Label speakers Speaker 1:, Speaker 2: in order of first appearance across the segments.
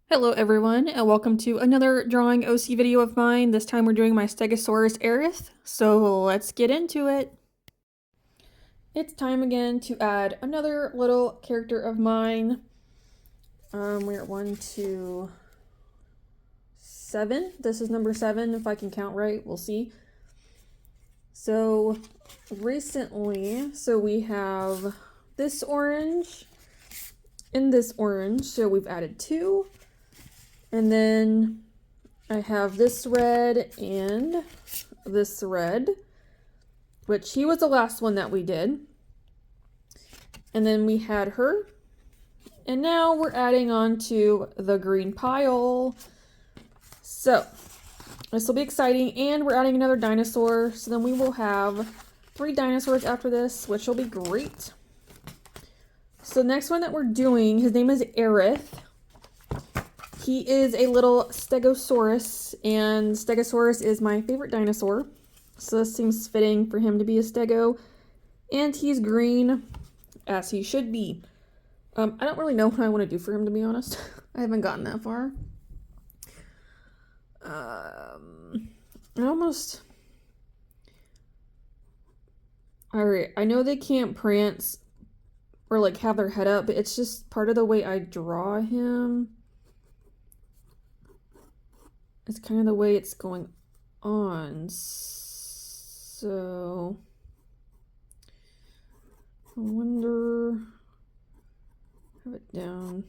Speaker 1: Hello everyone, and welcome to another drawing OC video of mine. This time we're doing my Stegosaurus Arith, so let's get into it. It's time again to add another little character of mine. We're at 1, 2, 7. This is number 7, if I can count right, we'll see. So recently, we have this orange and this orange, so we've added 2. And then I have this red and this red, which he was the last one that we did. And then we had her. And now we're adding on to the green pile. So this will be exciting. And we're adding another dinosaur. So then we will have 3 dinosaurs after this, which will be great. So the next one that we're doing, his name is Arith. He is a little Stegosaurus, and Stegosaurus is my favorite dinosaur. So this seems fitting for him to be a Stego. And he's green, as he should be. I don't really know what I want to do for him, to be honest. I haven't gotten that far. Alright, I know they can't prance or like have their head up, but it's just part of the way I draw him. It's kind of the way it's going on. So I wonder, have it down.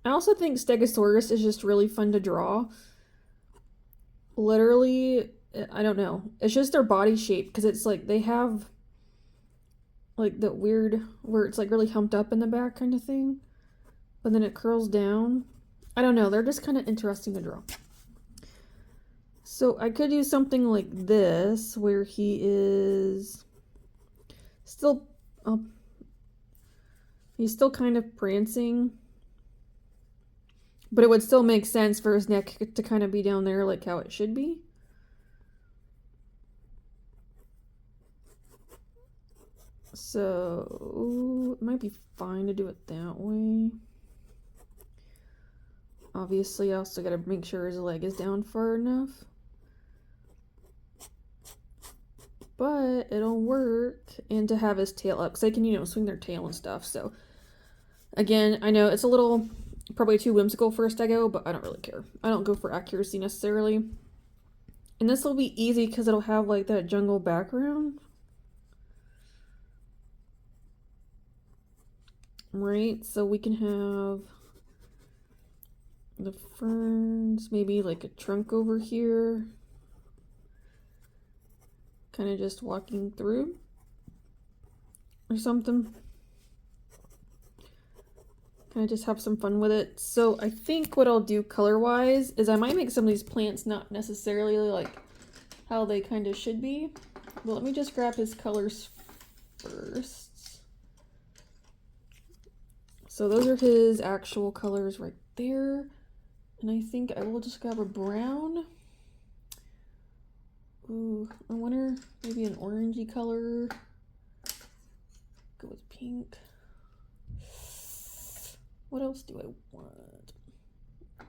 Speaker 1: I also think Stegosaurus is just really fun to draw. Literally, I don't know. It's just their body shape, because it's like they have like the weird where it's like really humped up in the back kind of thing, but then it curls down. I don't know. They're just kind of interesting to draw. So I could do something like this, where he is still, he's still kind of prancing, but it would still make sense for his neck to kind of be down there like how it should be. So it might be fine to do it that way. Obviously, I also gotta make sure his leg is down far enough. But it'll work, and to have his tail up, because they can, swing their tail and stuff. So again, I know it's a little probably too whimsical for a Stego, but I don't really care. I don't go for accuracy necessarily. And this will be easy because it'll have like that jungle background. Right, so we can have the ferns, maybe like a trunk over here. Kind of just walking through or something. Kind of just have some fun with it. So I think what I'll do color-wise is I might make some of these plants not necessarily like how they kind of should be. But let me just grab his colors first. So those are his actual colors right there. And I think I will just grab a brown. Ooh, I wonder, maybe an orangey color. Go with pink. What else do I want? I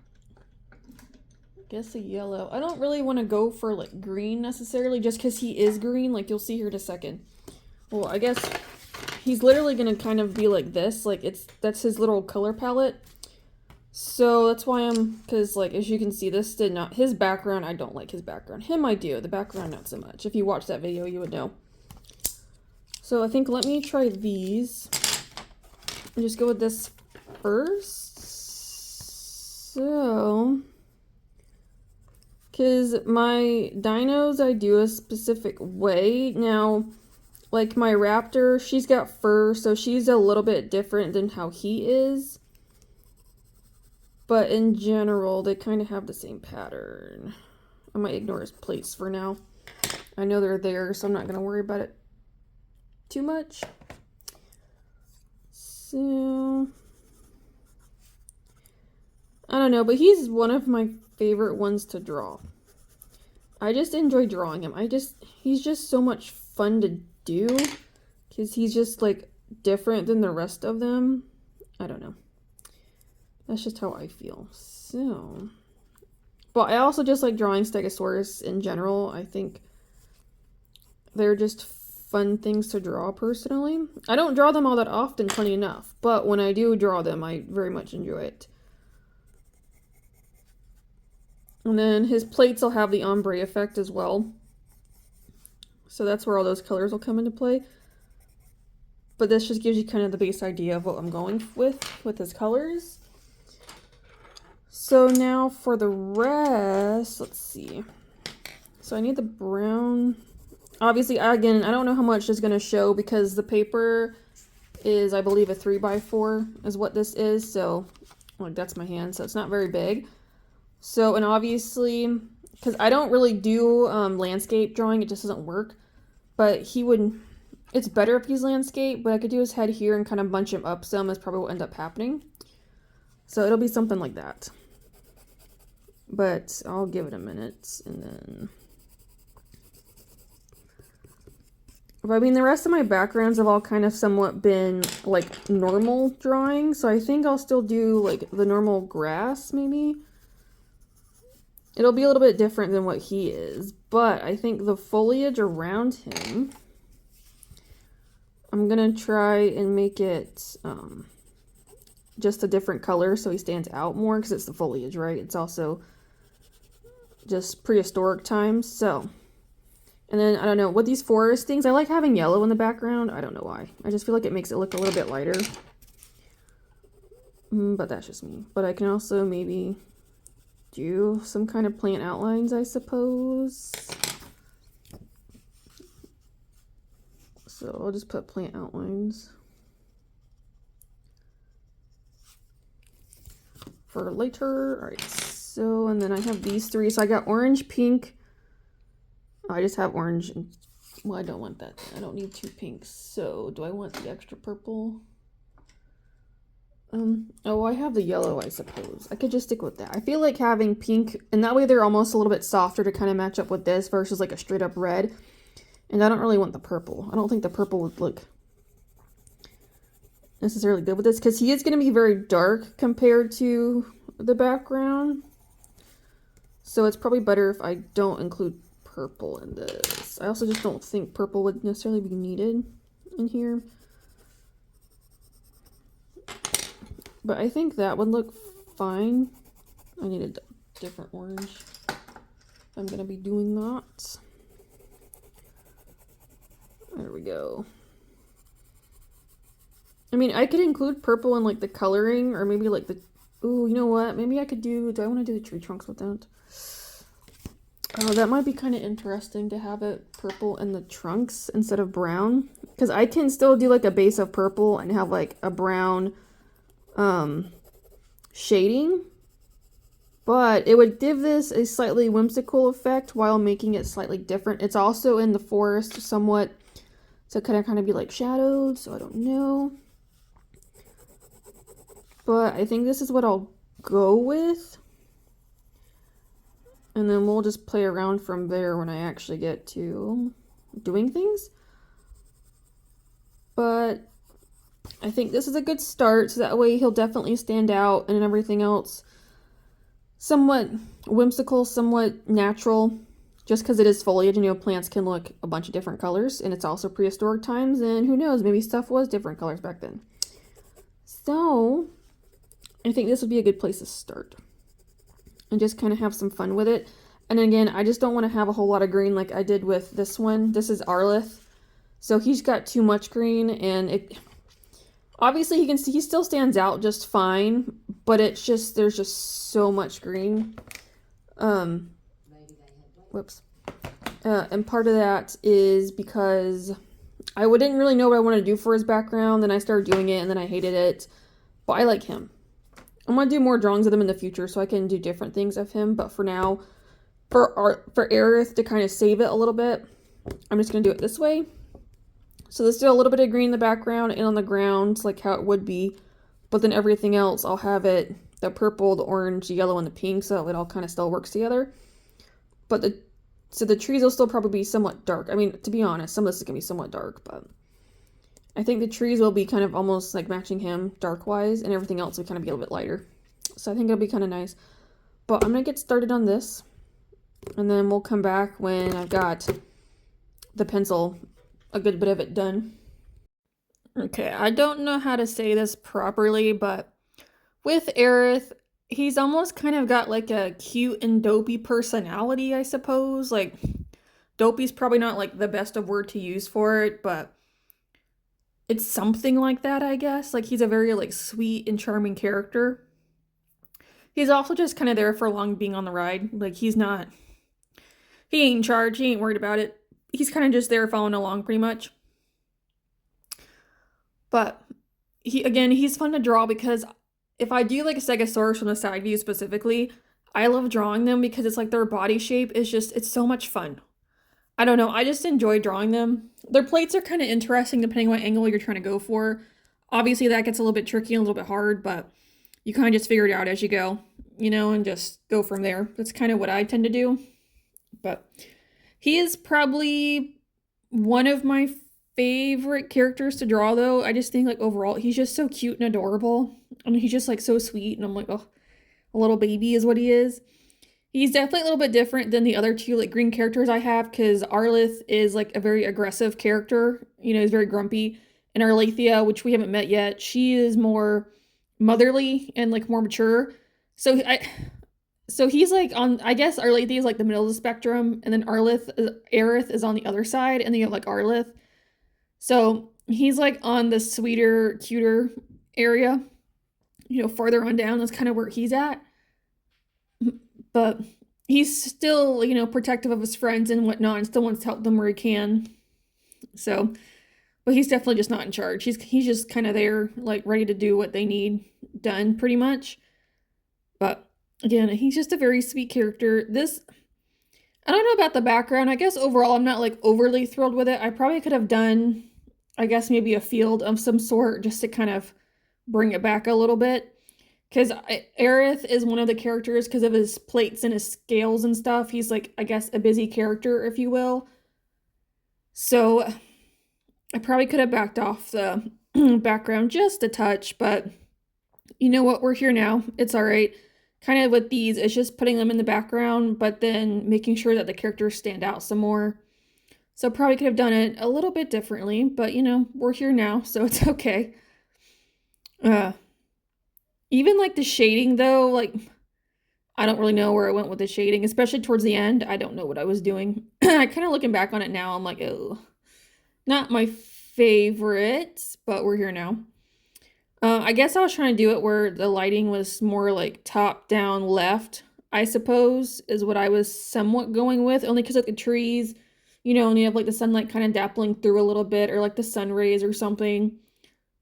Speaker 1: guess a yellow. I don't really want to go for like green necessarily, just because he is green, like you'll see here in a second. Well, I guess he's literally gonna kind of be like this, like that's his little color palette. So that's why because like as you can see, this did not, his background, I don't like his background. Him I do, the background not so much. If you watch that video, you would know. So I think let me try these. And just go with this first. So, because my dinos I do a specific way. Now, like my raptor, she's got fur, so she's a little bit different than how he is. But in general, they kind of have the same pattern. I might ignore his plates for now. I know they're there, so I'm not going to worry about it too much. So, I don't know, but he's one of my favorite ones to draw. I just enjoy drawing him. He's just so much fun to do, because he's just like different than the rest of them. I don't know. That's just how I feel. So, but I also just like drawing Stegosaurus in general. I think they're just fun things to draw personally. I don't draw them all that often, funny enough, but when I do draw them, I very much enjoy it. And then his plates will have the ombre effect as well. So that's where all those colors will come into play. But this just gives you kind of the base idea of what I'm going with his colors. So now for the rest, let's see. So I need the brown. Obviously, again, I don't know how much is going to show because the paper is, I believe, a 3x4 is what this is. So, like, that's my hand, so it's not very big. So, and obviously, because I don't really do landscape drawing, it just doesn't work. But he would, it's better if he's landscape, but I could do his head here and kind of bunch him up some is probably what will end up happening. So it'll be something like that. But I'll give it a minute and then... But I mean, the rest of my backgrounds have all kind of somewhat been like normal drawing. So I think I'll still do like the normal grass maybe. It'll be a little bit different than what he is. But I think the foliage around him, I'm going to try and make it just a different color so he stands out more because it's the foliage, right? It's also just prehistoric times. So... And then, I don't know, with these forest things, I like having yellow in the background. I don't know why. I just feel like it makes it look a little bit lighter. But that's just me. But I can also maybe do some kind of plant outlines, I suppose. So I'll just put plant outlines for later. All right, so, and then I have these three. So I got orange, pink. I just have orange. And, well, I don't want that. I don't need two pinks. So, do I want the extra purple? Oh, I have the yellow, I suppose. I could just stick with that. I feel like having pink, and that way they're almost a little bit softer to kind of match up with this versus like a straight up red. And I don't really want the purple. I don't think the purple would look necessarily good with this because he is going to be very dark compared to the background. So, it's probably better if I don't include purple in this. I also just don't think purple would necessarily be needed in here. But I think that would look fine. I need a different orange. I'm going to be doing that. There we go. I mean, I could include purple in like the coloring or maybe like the... Ooh, you know what? Maybe I could do... Do I want to do the tree trunks with that? Oh, that might be kind of interesting to have it purple in the trunks instead of brown. Because I can still do like a base of purple and have like a brown shading. But it would give this a slightly whimsical effect while making it slightly different. It's also in the forest somewhat. So it kind of be like shadowed. So I don't know. But I think this is what I'll go with. And then we'll just play around from there when I actually get to doing things. But I think this is a good start. So that way he'll definitely stand out and everything else somewhat whimsical, somewhat natural. Just because it is foliage and, you know, plants can look a bunch of different colors. And it's also prehistoric times. And who knows, maybe stuff was different colors back then. So I think this would be a good place to start. And just kind of have some fun with it. And again, I just don't want to have a whole lot of green like I did with this one. This is Arith. So he's got too much green and it... Obviously he can see, he still stands out just fine. But it's just, there's just so much green. Whoops. And part of that is because I didn't really know what I wanted to do for his background. Then I started doing it and then I hated it. But I like him. I'm going to do more drawings of them in the future so I can do different things of him. But for now, for Arith to kind of save it a little bit, I'm just going to do it this way. So there's still a little bit of green in the background and on the ground, like how it would be. But then everything else, I'll have it, the purple, the orange, the yellow, and the pink, so it all kind of still works together. But the trees will still probably be somewhat dark. I mean, to be honest, some of this is going to be somewhat dark, but... I think the trees will be kind of almost like matching him dark-wise, and everything else will kind of be a little bit lighter. So I think it'll be kind of nice. But I'm going to get started on this. And then we'll come back when I've got the pencil, a good bit of it done. Okay, I don't know how to say this properly, but with Arith, he's almost kind of got like a cute and dopey personality, I suppose. Like, dopey's probably not like the best of word to use for it, but it's something like that, I guess. Like, he's a very like sweet and charming character. He's also just kind of there for long being on the ride. Like, he ain't in charge, he ain't worried about it. He's kind of just there following along pretty much. But he's fun to draw because if I do like a Stegosaurus from the side view specifically, I love drawing them because it's like their body shape is just, it's so much fun. I don't know, I just enjoy drawing them. Their plates are kind of interesting depending on what angle you're trying to go for. Obviously that gets a little bit tricky and a little bit hard, but you kind of just figure it out as you go, you know, and just go from there. That's kind of what I tend to do. But he is probably one of my favorite characters to draw, though. I just think like overall he's just so cute and adorable, and he's just like so sweet, and I'm like, oh, a little baby is what he is. He's definitely a little bit different than the other two like green characters I have, because Arith is like a very aggressive character, you know, he's very grumpy, and Arlethea, which we haven't met yet, she is more motherly and like more mature. So he's like on, I guess Arlethea is like the middle of the spectrum, and then Arith is on the other side, and then you have like Arith. So he's like on the sweeter, cuter area, you know, farther on down. That's kind of where he's at. But he's still, you know, protective of his friends and whatnot, and still wants to help them where he can. So, but he's definitely just not in charge. He's just kind of there, like ready to do what they need done, pretty much. But again, he's just a very sweet character. I don't know about the background. I guess overall I'm not like overly thrilled with it. I probably could have done, I guess, maybe a field of some sort just to kind of bring it back a little bit. Because Arith is one of the characters, because of his plates and his scales and stuff. He's like, I guess, a busy character, if you will. So I probably could have backed off the background just a touch, but you know what? We're here now. It's all right. Kind of with these, it's just putting them in the background, but then making sure that the characters stand out some more. So probably could have done it a little bit differently, but you know, we're here now, so it's okay. Even like the shading though, like I don't really know where I went with the shading, especially towards the end. I don't know what I was doing. I kind of looking back on it now, I'm like, oh, not my favorite, but we're here now. I guess I was trying to do it where the lighting was more like top down left, I suppose, is what I was somewhat going with, only because like the trees, you know, and you have like the sunlight kind of dappling through a little bit, or like the sun rays or something.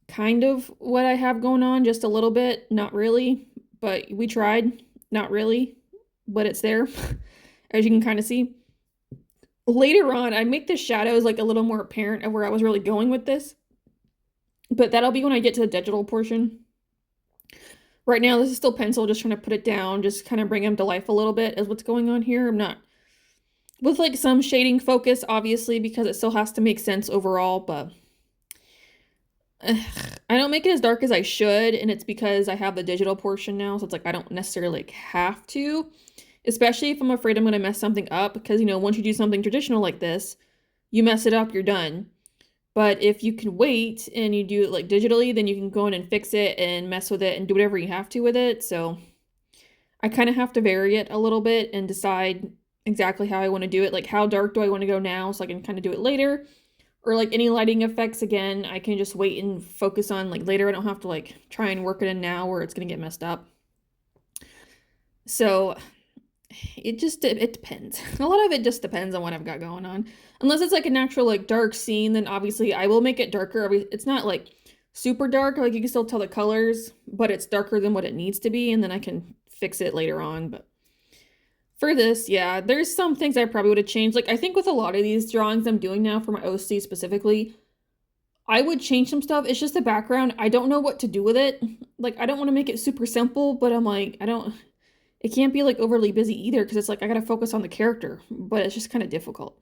Speaker 1: Kind of what I have going on, just a little bit, not really, but we tried, not really, but it's there, as you can kind of see. Later on, I make the shadows like a little more apparent of where I was really going with this. But that'll be when I get to the digital portion. Right now, this is still pencil, just trying to put it down, just kind of bring him to life a little bit is what's going on here. I'm not, with like some shading focus, obviously, because it still has to make sense overall, but I don't make it as dark as I should, and it's because I have the digital portion now, so it's like I don't necessarily like have to, especially if I'm afraid I'm going to mess something up, because, you know, once you do something traditional like this, you mess it up, you're done. But if you can wait and you do it like digitally, then you can go in and fix it and mess with it and do whatever you have to with it. So I kind of have to vary it a little bit and decide exactly how I want to do it. Like, how dark do I want to go now so I can kind of do it later? Or like any lighting effects, again, I can just wait and focus on like later. I don't have to like try and work it in now where it's going to get messed up. So it depends. A lot of it just depends on what I've got going on. Unless it's like a natural like dark scene, then obviously I will make it darker. It's not like super dark, like you can still tell the colors, but it's darker than what it needs to be, and then I can fix it later on. But for this, yeah, there's some things I probably would have changed. Like I think with a lot of these drawings I'm doing now for my OC specifically, I would change some stuff. It's just the background. I don't know what to do with it. Like I don't want to make it super simple, but I'm like, it can't be like overly busy either, because it's like I gotta focus on the character, but it's just kind of difficult.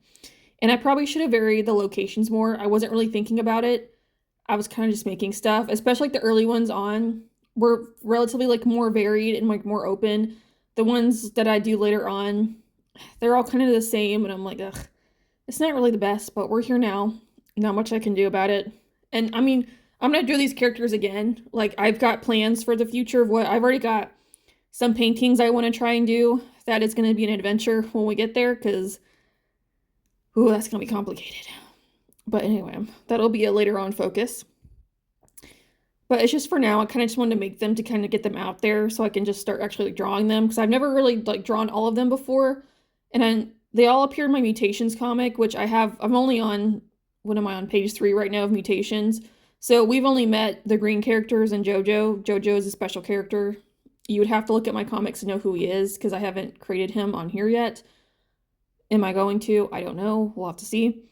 Speaker 1: And I probably should have varied the locations more. I wasn't really thinking about it. I was kind of just making stuff, especially like the early ones on. were relatively like more varied and like more open. The ones that I do later on, they're all kind of the same, and I'm like, ugh, it's not really the best, but we're here now. Not much I can do about it. And I mean, I'm gonna do these characters again. Like, I've got plans for the future of what I've already got some paintings I want to try and do. That is going to be an adventure when we get there, because, ooh, that's going to be complicated. But anyway, that'll be a later on focus. But it's just for now, I kind of just wanted to make them to kind of get them out there so I can just start actually like, drawing them, because I've never really like drawn all of them before. And then they all appear in my Mutations comic, which I'm only on, what am I on, page 3 right now of Mutations. So we've only met the green characters and JoJo. JoJo is a special character. You would have to look at my comics to know who he is, because I haven't created him on here yet. Am I going to? I don't know. We'll have to see.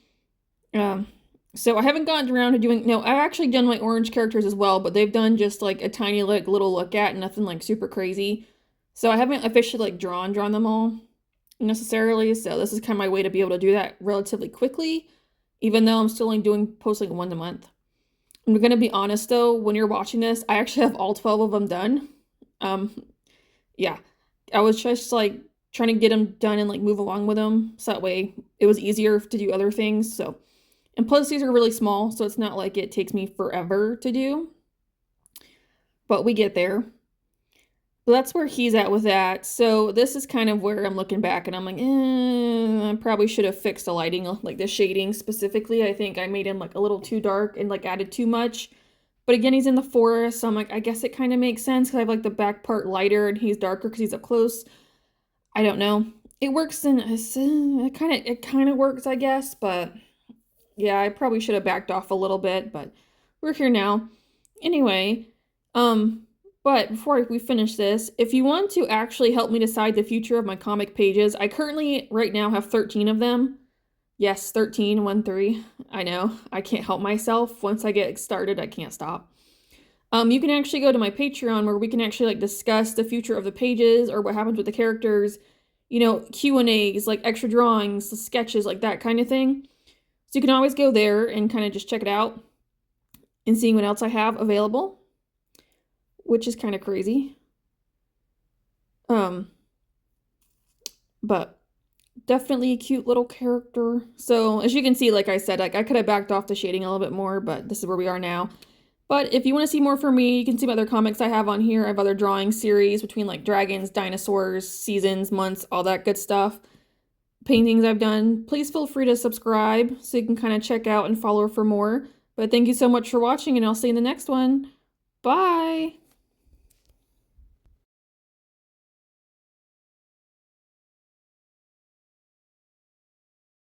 Speaker 1: So I haven't gotten around to doing, no, I've actually done my orange characters as well, but they've done just like a tiny like little look at, nothing like super crazy. So I haven't officially like drawn them all necessarily. So this is kind of my way to be able to do that relatively quickly, even though I'm still only posting one a month. I'm gonna be honest though, when you're watching this, I actually have all 12 of them done. Yeah, I was just like trying to get them done and like move along with them, so that way it was easier to do other things. So, and plus these are really small, so it's not like it takes me forever to do, but we get there. But that's where he's at with that. So this is kind of where I'm looking back and I'm like, I probably should have fixed the lighting, like the shading specifically. I think I made him like a little too dark and like added too much. But again, he's in the forest, so I'm like, I guess it kind of makes sense because I have like the back part lighter and he's darker because he's up close. I don't know. It works and it kind of works, I guess, but yeah, I probably should have backed off a little bit, but we're here now. Anyway, but before we finish this, if you want to actually help me decide the future of my comic pages, I currently right now have 13 of them. Yes, 13, 1, 3. I know, I can't help myself. Once I get started, I can't stop. You can actually go to my Patreon where we can actually like discuss the future of the pages or what happens with the characters, you know, Q&As, like extra drawings, the sketches, like that kind of thing. So you can always go there and kind of just check it out and seeing what else I have available, which is kind of crazy. But definitely a cute little character. So as you can see, like I said, like I could have backed off the shading a little bit more, but this is where we are now. But if you want to see more from me, you can see my other comics I have on here. I have other drawing series between like dragons, dinosaurs, seasons, months, all that good stuff. Paintings I've done. Please feel free to subscribe so you can kind of check out and follow for more. But thank you so much for watching, and I'll see you in the next one. Bye!